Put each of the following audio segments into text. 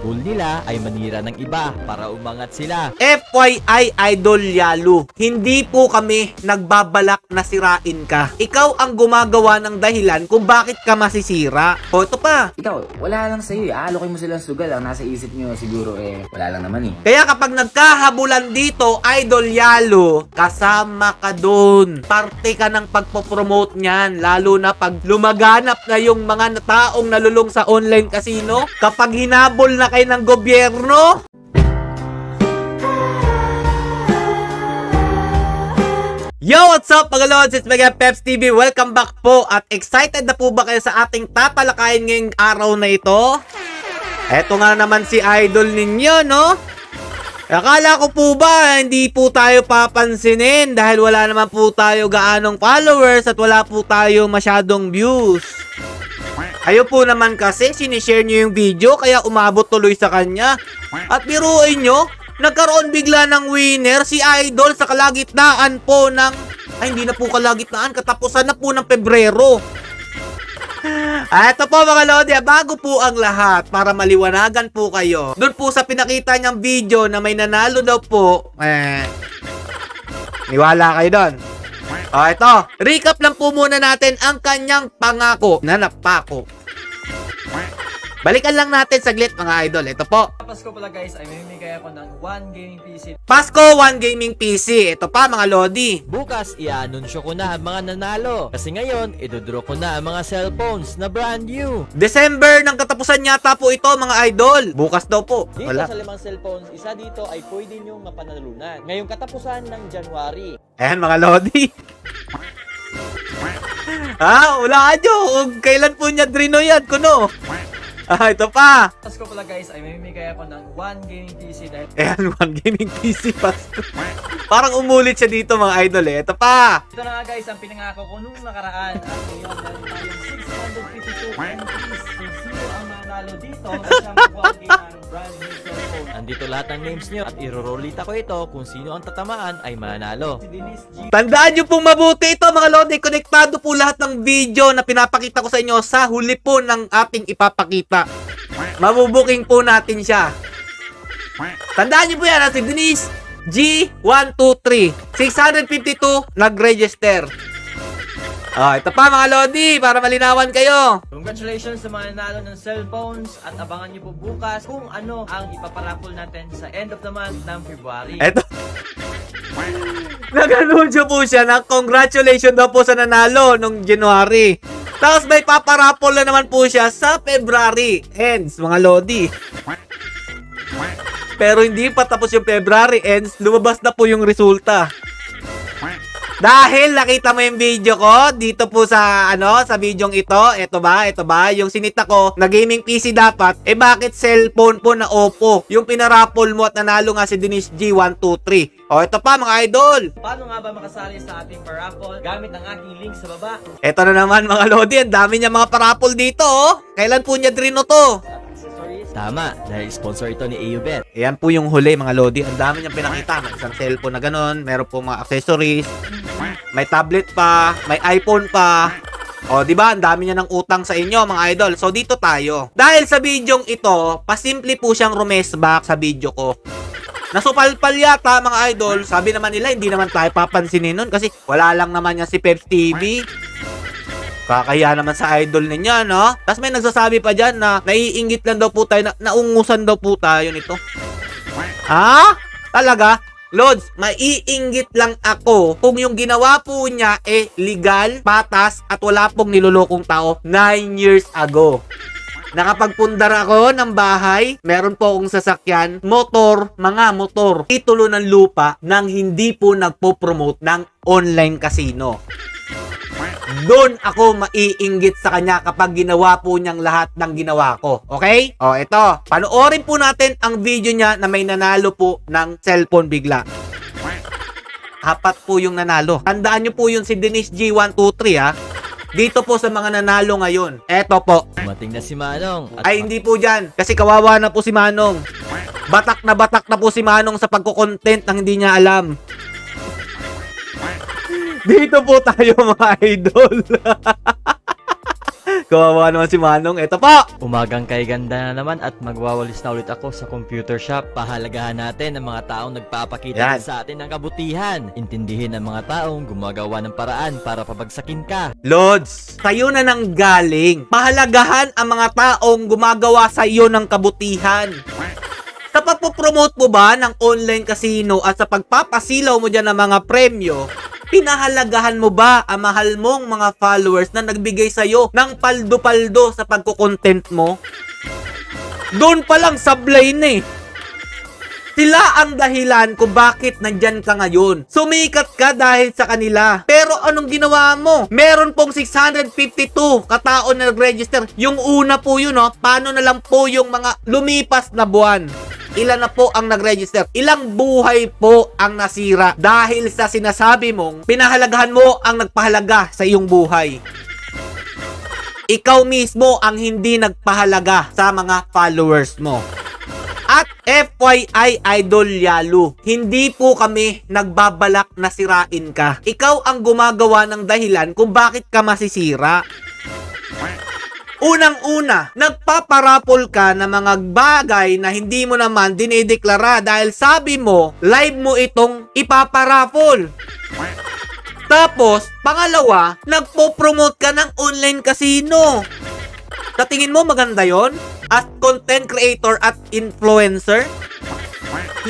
goal nila ay manira ng iba para umangat sila. FYI Idol Yalu, hindi po kami nagbabalak na sirain ka. Ikaw ang gumagawa ng dahilan kung bakit ka masisira. O ito pa. Ikaw, wala lang sa'yo eh. Aalokin mo silang sugal. Ang nasa isip nyo siguro eh, wala lang naman eh. Kaya kapag nagkahabulan dito, Idol Yalu, kasama ka dun. Parte ka ng pagpopromote niyan. Lalo na pag lumaganap na yung mga taong nalulung sa online casino. Kapag hinabol na kayo ng gobyerno. Yo, what's up mga lods? It's Mega Peps TV. Welcome back po. At excited na po ba kayo sa ating tatalakayin ngayong araw na ito? Eto nga naman si idol ninyo, no? Akala ko po ba hindi po tayo papansinin dahil wala naman po tayo gaanong followers at wala po tayo masyadong views. Ayo po naman kasi sinishare nyo yung video kaya umabot tuloy sa kanya. At biruin nyo, nagkaroon bigla ng winner si Idol sa kalagitnaan po ng... Ay, hindi na po kalagitnaan. Katapusan na po ng Pebrero. Ito po mga Lodi, bago po ang lahat para maliwanagan po kayo. Doon po sa pinakita niyang video na may nanalo daw po. Niwala kayo doon. O, ito. Recap lang po muna natin ang kanyang pangako na napako. Balikan lang natin saglit mga idol. Ito po. Pasko pala guys ay mamimigay ako ng 1 gaming PC. Pasko 1 gaming PC. Ito pa mga Lodi. Bukas, i-anunsyo ko na ang mga nanalo. Kasi ngayon, idodraw ko na ang mga cellphones na brand new. December ng katapusan yata po ito mga idol. Bukas daw po. Dito Wala. sa 5 cellphones, isa dito ay pwede nyong mapanalunan. Ngayong katapusan ng January. Ayan mga Lodi. Wala nyo. Kung kailan po niya drino yan, kuno. Ito pa. Pasko pala guys ay mamimigay ako ng 1 gaming PC dahil... Ayan, 1 gaming PC Pasko. Parang umulit siya dito mga idol eh. Ito pa. Ito na nga guys ang pinangako ko nung nakaraan. At ngayon meron tayong 652 entries. Kung sino ang manalo dito, siyang magwagi ng brand new cellphone. Andito lahat ng names nyo at irorolita ko ito kung sino ang tatamaan ay manalo. Si Denise G. Tandaan nyo pong mabuti ito mga Lodi. Konektado po lahat ng video na pinapakita ko sa inyo sa huli po ng ating ipapakita. Mabubuking po natin siya. Tandaan nyo po yan, si Denise G123 652 nag-register. Ito pa mga Lodi, para malinawan kayo. Congratulations sa mga nanalo ng cellphones at abangan nyo po bukas kung ano ang ipaparapol natin sa end of the month ng February. Ito. Nag-anunsyo po siya na congratulations daw po sa nanalo nung January. Tapos may paparapol na naman po siya sa February ends, mga Lodi. Pero hindi pa tapos yung February ends, lumabas na po yung resulta. Dahil nakita mo yung video ko dito po sa sa videong ito, ito ba, yung sinita ko na gaming PC dapat, bakit cellphone po na Oppo? Yung pinarapol mo at nanalo nga si Denise G123. Ito pa mga idol. Paano nga ba makasali sa ating parapol? Gamit ang aking link sa baba. Ito na naman mga Lodi, ang dami niya mga parapol dito. Kailan po niya drino to? Tama, dahil sponsor ito ni AUBet. Ayan po yung huli mga Lodi. Ang dami niyang pinakita. May isang cellphone na ganun. Meron po mga accessories. May tablet pa. May iPhone pa. Diba? Ang dami niya ng utang sa inyo mga idol. So dito tayo. Dahil sa videong ito, pasimple po siyang rumesback sa video ko. Nasupalpal yata mga idol. Sabi naman nila, hindi naman tayo papansinin nun. Kasi wala lang naman yan si Peps TV. Kakaya naman sa idol niya, no? Tapos may nagsasabi pa dyan na naiingit lang daw po tayo, naungusan daw po tayo nito. Talaga? Lods, maiinggit lang ako kung yung ginawa po niya legal, patas, at wala pong nilolokong tao 9 years ago. Nakapagpundar ako ng bahay, meron po akong sasakyan, mga motor, titulo ng lupa nang hindi po nagpo-promote ng online casino. Doon ako maiinggit sa kanya kapag ginawa po niyang lahat ng ginawa ko. Okay? Ito. Panoorin po natin ang video niya na may nanalo po ng cellphone bigla. 4 po yung nanalo. Tandaan niyo po yung si Denise G123 Dito po sa mga nanalo ngayon. Ito po. Dumating na si Manong. Ay, hindi po dyan. Kasi kawawa na po si Manong. Batak na po si Manong sa pagko-content nang hindi niya alam. Dito po tayo mga idol. Kawawa naman si Manong. Ito po. Umagang kay ganda na naman at magwawalis na ulit ako sa computer shop. Pahalagahan natin ang mga taong nagpapakita Yan. sa atin ng kabutihan. Intindihin ang mga taong gumagawa ng paraan para pabagsakin ka. Lods, sa'yo na nang galing. Pahalagahan ang mga taong gumagawa sa iyo ng kabutihan. Sa pagpopromote mo ba ng online casino at sa pagpapasilaw mo dyan ng mga premyo, pinahalagahan mo ba ang mahal mong mga followers na nagbigay sa'yo ng paldo-paldo sa pagkukontent mo? Doon pa lang sablay na eh. Sila ang dahilan kung bakit nandyan ka ngayon. Sumikat ka dahil sa kanila. Pero anong ginawa mo? Meron pong 652 katao na nag-register. Yung una po yun, no? Paano na lang po yung mga lumipas na buwan? Ilan na po ang nag-register? Ilang buhay po ang nasira dahil sa sinasabi mong pinahalagahan mo ang nagpahalaga sa iyong buhay. Ikaw mismo ang hindi nagpahalaga sa mga followers mo. At FYI Idol Yalu, hindi po kami nagbabalak na sirain ka. Ikaw ang gumagawa ng dahilan kung bakit ka masisira. Unang-una, nagpaparapol ka ng mga bagay na hindi mo naman dinideklara dahil sabi mo, live mo itong ipaparapol. Tapos, pangalawa, nagpo-promote ka ng online casino. Sa tingin mo maganda yon? As content creator at influencer?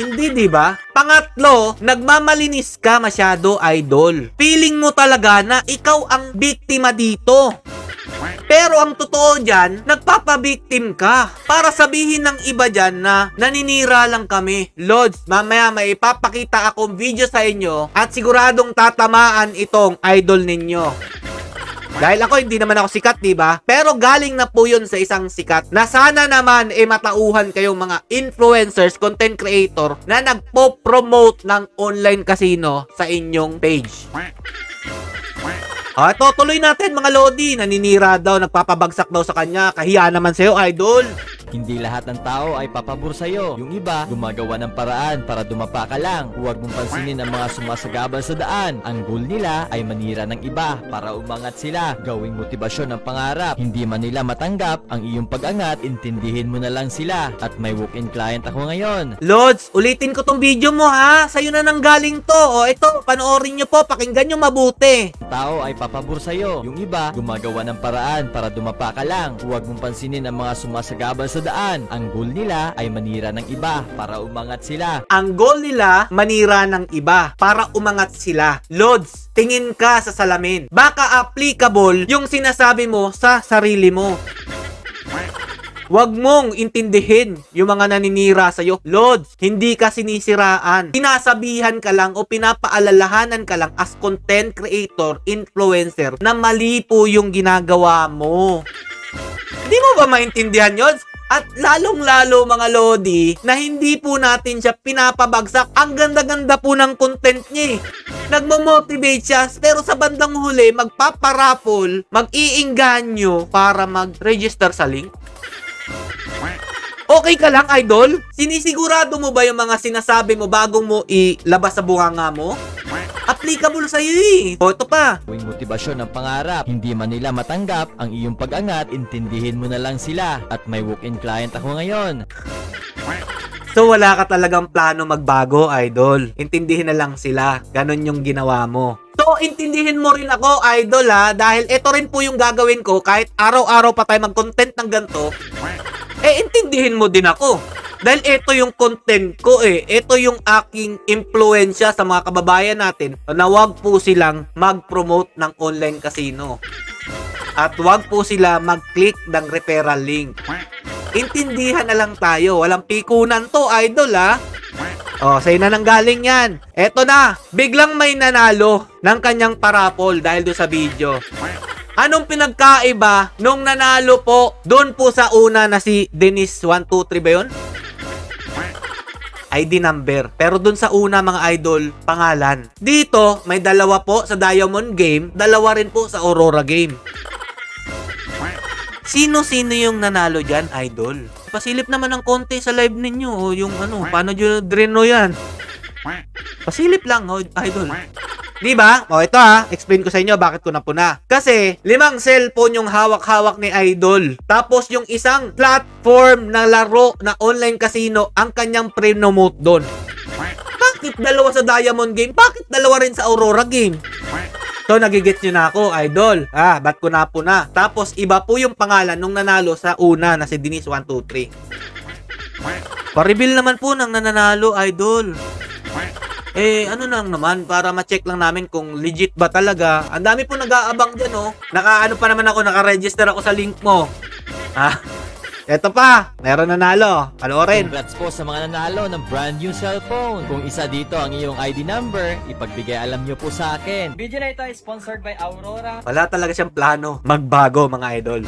Hindi, di ba? Pangatlo, nagmamalinis ka masyado, idol. Feeling mo talaga na ikaw ang biktima dito. Pero ang totoo dyan, nagpapabiktim ka. Para sabihin ng iba dyan na naninira lang kami. Lods, mamaya may ipapakita akong video sa inyo at siguradong tatamaan itong idol ninyo. Dahil ako, hindi naman ako sikat, diba? Pero galing na po yun sa isang sikat na sana naman matauhan kayong mga influencers, content creator na nagpo-promote ng online casino sa inyong page. Ito, tuloy natin mga Lodi. Naninira daw, nagpapabagsak daw sa kanya. Kahiya naman sa'yo, idol. Hindi lahat ng tao ay papabor sa'yo. Yung iba, gumagawa ng paraan para dumapa ka lang. Huwag mong pansinin ang mga sumasagabal sa daan. Ang goal nila ay manira ng iba para umangat sila. Gawing motibasyon ng pangarap. Hindi man nila matanggap ang iyong pag-angat, intindihin mo na lang sila. At may walk-in client ako ngayon. Lods, ulitin ko tong video mo ha. Sa'yo na nang galing to. O ito, panoorin nyo po. Pakinggan nyo mabuti. Ang tao ay papabor sa'yo. Yung iba, gumagawa ng paraan para dumapa ka lang. Huwag mong pansinin ang mga sumasagabal sa daan. Ang goal nila ay manira ng iba para umangat sila. Ang goal nila, manira ng iba para umangat sila. Lods, tingin ka sa salamin. Baka applicable yung sinasabi mo sa sarili mo. Huwag mong intindihin yung mga naninira sa'yo. Lods, hindi ka sinisiraan. Sinasabihan ka lang o pinapaalalahanan ka lang as content creator, influencer na mali po yung ginagawa mo. Hindi mo ba maintindihan yun? At lalong-lalo mga Lodi na hindi po natin siya pinapabagsak. Ang ganda-ganda po ng content niya eh. Nagmamotivate siya pero sa bandang huli magpaparapol, mag-iinganyo para mag-register sa link. Okay ka lang, idol? Sinisigurado mo ba yung mga sinasabi mo bago mo ilabas sa bunganga mo? Applicable sa'yo eh. O, ito pa. Gawing motibasyon ng pangarap. Hindi man nila matanggap ang iyong pag-angat, intindihin mo na lang sila. At may walk-in client ako ngayon. So, wala ka talagang plano magbago, idol. Intindihin na lang sila. Ganon yung ginawa mo. So, intindihin mo rin ako, idol ha. Dahil ito rin po yung gagawin ko kahit araw-araw pa tayo mag-content ng ganito. Intindihin mo din ako. Dahil ito yung content ko eh. Ito yung aking impluensya sa mga kababayan natin na wag po silang mag-promote ng online casino. At wag po sila mag-click ng referral link. Intindihan na lang tayo. Walang pikunan to, idol ha. O, sa'yo na nang galing yan. Eto na, biglang may nanalo ng kanyang parapol dahil doon sa video. Anong pinagkaiba nung nanalo po doon po sa una na si Dennis 123 ba yun? ID number. Pero dun sa una mga idol, pangalan. Dito, may dalawa po sa Diamond Game, dalawa rin po sa Aurora Game. Sino-sino yung nanalo dyan, idol? Pasilip naman ng konti sa live ninyo. O yung ano, paano nyo dreno yan? Pasilip lang, idol. Di ba? O ito ha, explain ko sa inyo bakit ko napuna. Kasi 5 cellphone yung hawak-hawak ni Idol. Tapos yung isang platform na laro na online casino ang kanyang pre-promote doon. Bakit dalawa sa Diamond Game? Bakit dalawa rin sa Aurora Game? So, nagigets nyo na ako, Idol. Ba't ko napuna? Tapos, iba po yung pangalan nung nanalo sa una na si Denise 123. Pa-reveal naman po ng nananalo, Idol. Ano lang naman, para ma-check lang namin kung legit ba talaga. Ang dami po nag-aabang dyan, oh. Naka-ano pa naman ako, naka-register ako sa link mo. Eto pa, meron nanalo. Panoorin. Congrats po sa mga nanalo ng brand new cellphone. Kung isa dito ang iyong ID number, ipagbigay alam nyo po sa akin. Video na ito ay sponsored by Aurora. Wala talaga siyang plano magbago, mga idol.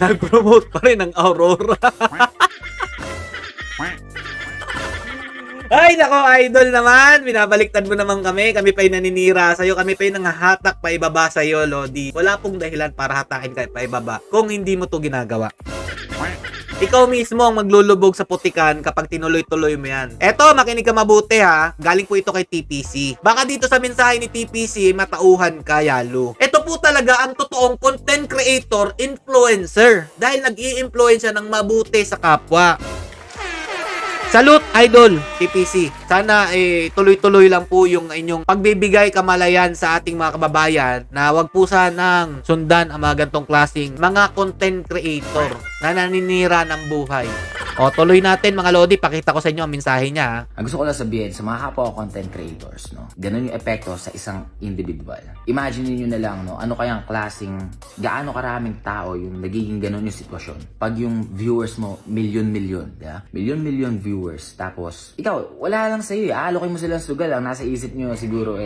Nag-promote pa rin ng Aurora. Ay, nako, Idol naman. Binabaliktad mo naman kami. Kami pa'y naninira sa'yo. Kami pa'y nangahatak pa ibaba sa'yo, Lodi. Wala pong dahilan para hatakin ka pa ibaba kung hindi mo to ginagawa. Ikaw mismo ang maglulubog sa putikan kapag tinuloy-tuloy mo yan. Eto, makinig ka mabuti ha. Galing po ito kay TPC. Baka dito sa mensahe ni TPC, matauhan ka, Yalo. Ito po talaga ang totoong content creator, influencer. Dahil nag-i-influence siya ng mabuti sa kapwa. Salute, Idol, TPC. Sana tuloy-tuloy lang po yung inyong pagbibigay kamalayan sa ating mga kababayan na wag po sanang sundan ang mga gantong klaseng mga content creator na naninira ng buhay. O, tuloy natin mga Lodi. Pakita ko sa inyo ang mensahe niya. Ang gusto ko lang sabihin sa mga kapwa content creators, no? Ganun yung epekto sa isang individual. Imagine niyo na lang, no? Ano kayang klaseng, gaano karaming tao yung nagiging ganun yung sitwasyon. Pag yung viewers mo, milyon-milyon, yeah? Milyon-milyon viewers. Tapos, ikaw, wala lang sa'yo, aalokay mo silang sugal. Ang nasa isip nyo siguro,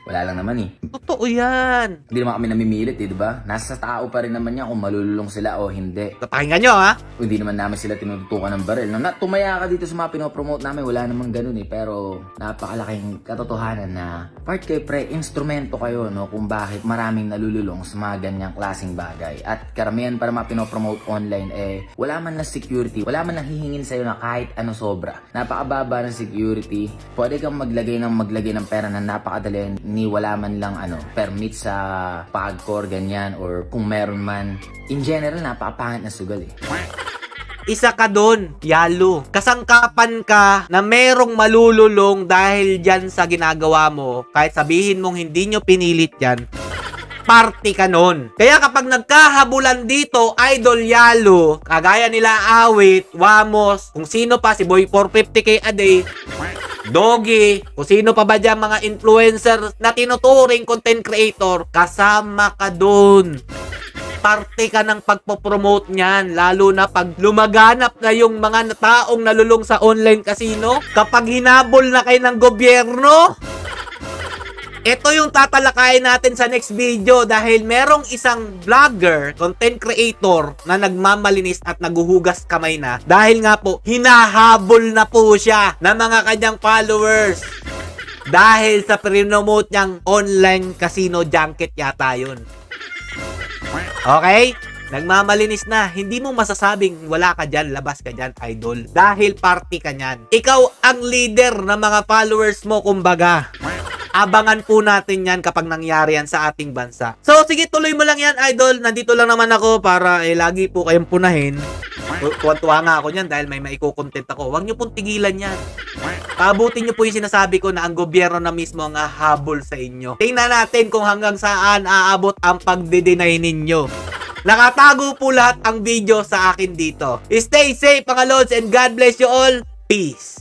wala lang naman eh. Totoo yan. Hindi naman kami namimilit eh, diba? Nasa tao pa rin naman yan kung malululong sila o hindi. Pakinggan nyo, ha? Hindi naman namin sila tinututukan ng baril. Nung tumaya ka dito sa mga pinopromote namin, wala namang ganun eh. Pero napakalaking katotohanan na part kayo pre, instrumento kayo, no? Kung bakit maraming nalululong sa mga ganyang klaseng bagay. At karamihan para mga pinopromote online, wala man na security, wala man hihingin sa'yo na kahit ano sobra. Napakababa ng security. Pwede kang maglagay ng pera na napakadali ni wala man lang permit sa pagkor ganyan or kung meron man, in general napakapangit na sugal eh. Isa ka doon, Yalo. Kasangkapan ka na merong malululong dahil dyan sa ginagawa mo. Kahit sabihin mong hindi nyo pinilit yan, party ka nun. Kaya kapag nagkahabulan dito, Idol Yalo, kagaya nila Awit, Wamos, kung sino pa, si Boy 450k a day, Doggy, kung sino pa ba dyan mga influencer na tinuturing content creator, kasama ka dun. Parte ka ng pagpopromote niyan, lalo na pag lumaganap na yung mga taong nalulong sa online casino, kapag hinabol na kayo ng gobyerno. Ito yung tatalakayin natin sa next video dahil merong isang vlogger, content creator na nagmamalinis at naguhugas kamay na dahil nga po hinahabol na po siya ng mga kanyang followers dahil sa promote niyang online casino junket yata yun. Okay? Nagmamalinis na, hindi mo masasabing wala ka dyan, labas ka dyan, Idol. Dahil party ka nyan. Ikaw ang leader ng mga followers mo, kumbaga. Abangan po natin yan kapag nangyari yan sa ating bansa. So, sige, tuloy mo lang yan, Idol. Nandito lang naman ako para lagi po kayong punahin. Tuwan-tuwa nga ako yan dahil may maiko-content ako. Huwag nyo pong tigilan yan. Pabutin nyo po yung sinasabi ko na ang gobyerno na mismo ang hahabol sa inyo. Tingnan natin kung hanggang saan aabot ang pagde-deny ninyo. Nakatago po lahat ang video sa akin dito. Stay safe mga lods and God bless you all. Peace.